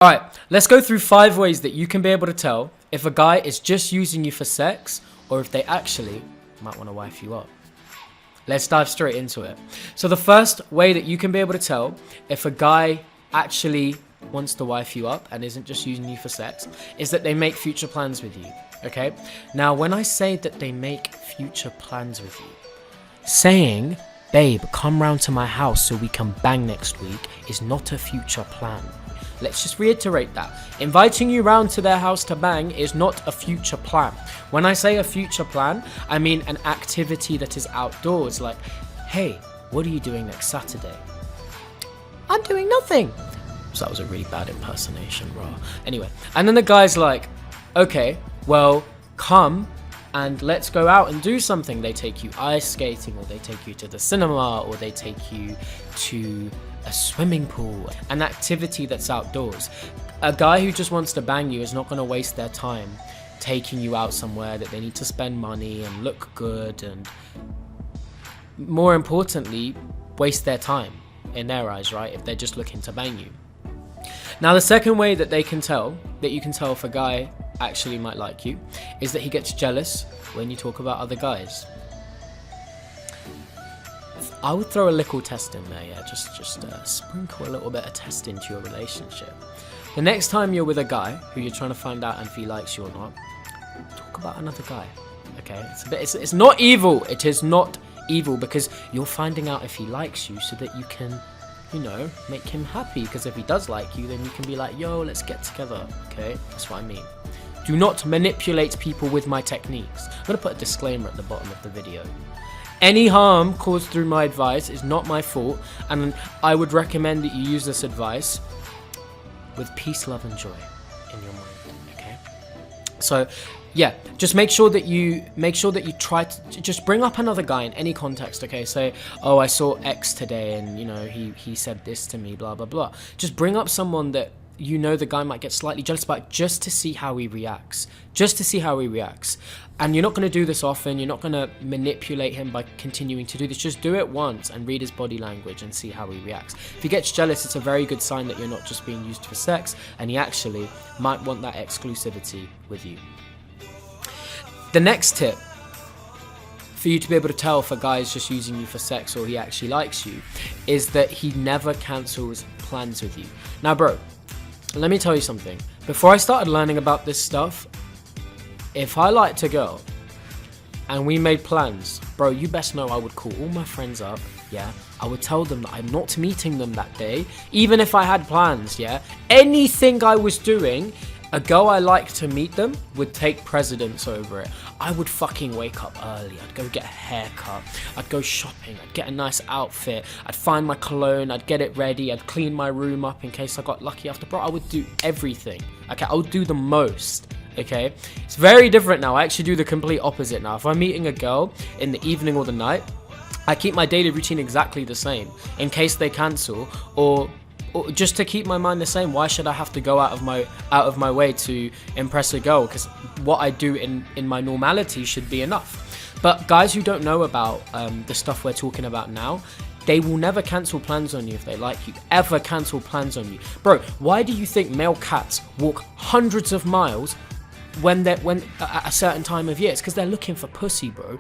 Alright, let's go through 5 ways that you can be able to tell if a guy is just using you for sex or if they actually might want to wife you up. Let's dive straight into it. So the first way that you can be able to tell if a guy actually wants to wife you up and isn't just using you for sex is that they make future plans with you, okay? Now, when I say that they make future plans with you, saying, babe, come round to my house so we can bang next week is not a future plan. Let's just reiterate that. Inviting you round to their house to bang is not a future plan. When I say a future plan, I mean an activity that is outdoors. Like, hey, what are you doing next Saturday? I'm doing nothing. So that was a really bad impersonation, raw. Anyway, and then the guy's like, okay, well, come and let's go out and do something. They take you ice skating, or they take you to the cinema, or they take you to a swimming pool, an activity that's outdoors. A guy who just wants to bang you is not going to waste their time taking you out somewhere that they need to spend money and look good and, more importantly, waste their time in their eyes, right? If they're just looking to bang you. Now, the second way that you can tell if a guy actually might like you is that he gets jealous when you talk about other guys. I would throw a little test in there, yeah, just sprinkle a little bit of test into your relationship. The next time you're with a guy who you're trying to find out if he likes you or not, talk about another guy, okay? It's not evil. It is not evil, because you're finding out if he likes you so that you can, you know, make him happy. Because if he does like you, then you can be like, yo, let's get together, okay? That's what I mean. Do not manipulate people with my techniques. I'm going to put a disclaimer at the bottom of the video. Any harm caused through my advice is not my fault, and I would recommend that you use this advice with peace, love, and joy in your mind, okay? So, yeah, just make sure that you try to just bring up another guy in any context, okay? Say, oh, I saw X today, and, you know, he said this to me, blah, blah, blah. Just bring up someone that you know the guy might get slightly jealous about, just to see how he reacts. And you're not going to do this often. You're not going to manipulate him by continuing to do this. Just do it once and read his body language and see how he reacts. If he gets jealous, it's a very good sign that you're not just being used for sex, and he actually might want that exclusivity with you. The next tip for you to be able to tell if a guy is just using you for sex or he actually likes you is that he never cancels plans with you. Now, bro, let me tell you something. Before I started learning about this stuff, if I liked a girl and we made plans, bro, you best know I would call all my friends up, yeah? I would tell them that I'm not meeting them that day, even if I had plans, yeah? Anything I was doing, a girl I liked to meet them would take precedence over it. I would fucking wake up early. I'd go get a haircut. I'd go shopping. I'd get a nice outfit. I'd find my cologne. I'd get it ready. I'd clean my room up in case I got lucky after. Bro, I would do everything. Okay, I would do the most. Okay, it's very different now. I actually do the complete opposite now. If I'm meeting a girl in the evening or the night, I keep my daily routine exactly the same in case they cancel, or just to keep my mind the same. Why should I have to go out of my way to impress a girl? Because what I do in my normality should be enough. But guys who don't know about the stuff we're talking about now, they will never cancel plans on you if they like you. Ever cancel plans on you. Bro, why do you think male cats walk hundreds of miles when at a certain time of year? It's because they're looking for pussy, bro.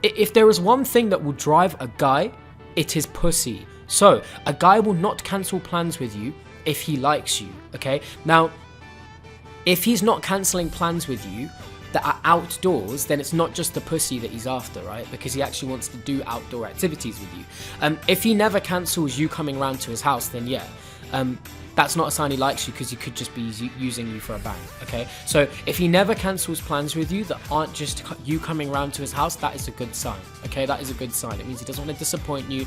If there is one thing that will drive a guy, it is pussy. So, a guy will not cancel plans with you if he likes you, okay? Now, if he's not cancelling plans with you that are outdoors, then it's not just the pussy that he's after, right? Because he actually wants to do outdoor activities with you. If he never cancels you coming round to his house, then yeah, that's not a sign he likes you, because he could just be using you for a bang, okay? So if he never cancels plans with you that aren't just you coming round to his house, that is a good sign, okay? That is a good sign. It means he doesn't want to disappoint you.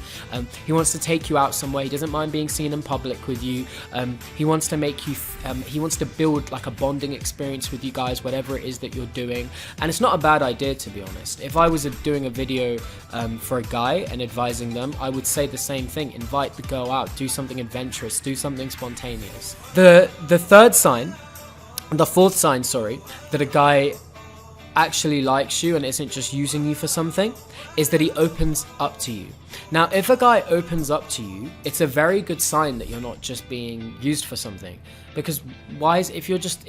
He wants to take you out somewhere. He doesn't mind being seen in public with you. He wants to make you, he wants to build like a bonding experience with you guys, whatever it is that you're doing. And it's not a bad idea, to be honest. If I was doing a video for a guy and advising them, I would say the same thing. Invite the girl out, do something adventurous, do something spontaneous. The fourth sign, that a guy actually likes you and isn't just using you for something is that he opens up to you. Now, if a guy opens up to you, it's a very good sign that you're not just being used for something. Because if you're just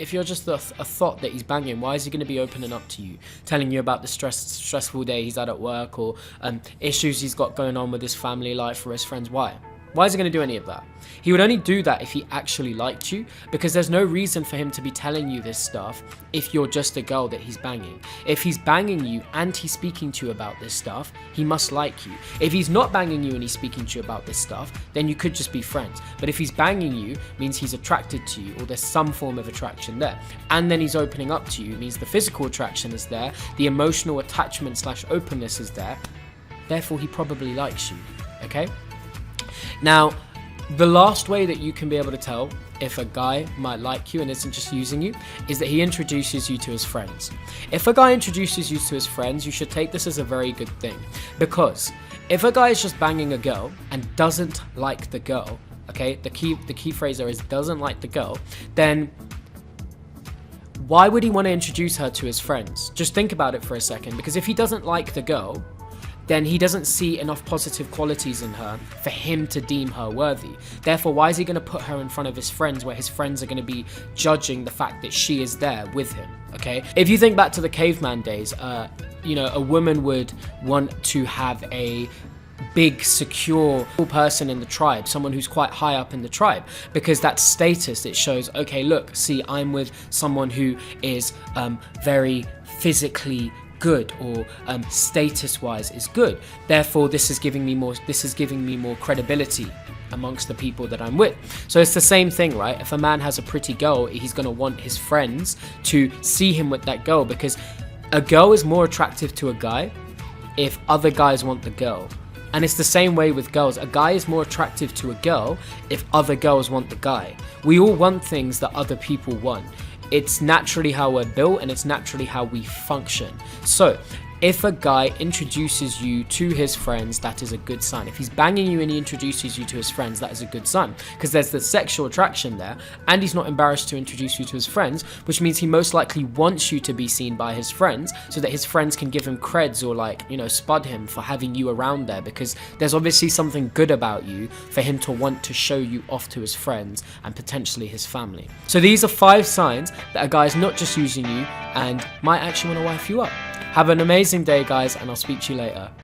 a thought that he's banging, why is he going to be opening up to you, telling you about the stressful day he's had at work, or issues he's got going on with his family life or his friends? Why is he going to do any of that? He would only do that if he actually liked you, because there's no reason for him to be telling you this stuff if you're just a girl that he's banging. If he's banging you and he's speaking to you about this stuff, he must like you. If he's not banging you and he's speaking to you about this stuff, then you could just be friends. But if he's banging you, means he's attracted to you, or there's some form of attraction there. And then he's opening up to you, means the physical attraction is there, the emotional attachment / openness is there. Therefore, he probably likes you, okay? Now, the last way that you can be able to tell if a guy might like you and isn't just using you is that he introduces you to his friends. If a guy introduces you to his friends, you should take this as a very good thing. Because if a guy is just banging a girl and doesn't like the girl, okay, the key phrase there is doesn't like the girl, then why would he want to introduce her to his friends? Just think about it for a second, because if he doesn't like the girl, then he doesn't see enough positive qualities in her for him to deem her worthy. Therefore, why is he going to put her in front of his friends, where his friends are going to be judging the fact that she is there with him, okay? If you think back to the caveman days, a woman would want to have a big, secure person in the tribe, someone who's quite high up in the tribe, because that's status. It shows, okay, look, see, I'm with someone who is very physically good, or status-wise is good. Therefore, this is giving me more credibility amongst the people that I'm with. So it's the same thing, right? If a man has a pretty girl, he's going to want his friends to see him with that girl, because a girl is more attractive to a guy if other guys want the girl. And it's the same way with girls. A guy is more attractive to a girl if other girls want the guy. We all want things that other people want. It's naturally how we're built, and it's naturally how we function. So if a guy introduces you to his friends, that is a good sign. If he's banging you and he introduces you to his friends, that is a good sign, because there's the sexual attraction there, and he's not embarrassed to introduce you to his friends, which means he most likely wants you to be seen by his friends, so that his friends can give him creds, or spud him for having you around there, because there's obviously something good about you for him to want to show you off to his friends and potentially his family. So these are 5 signs that a guy is not just using you and might actually want to wife you up. Have an amazing day, guys, and I'll speak to you later.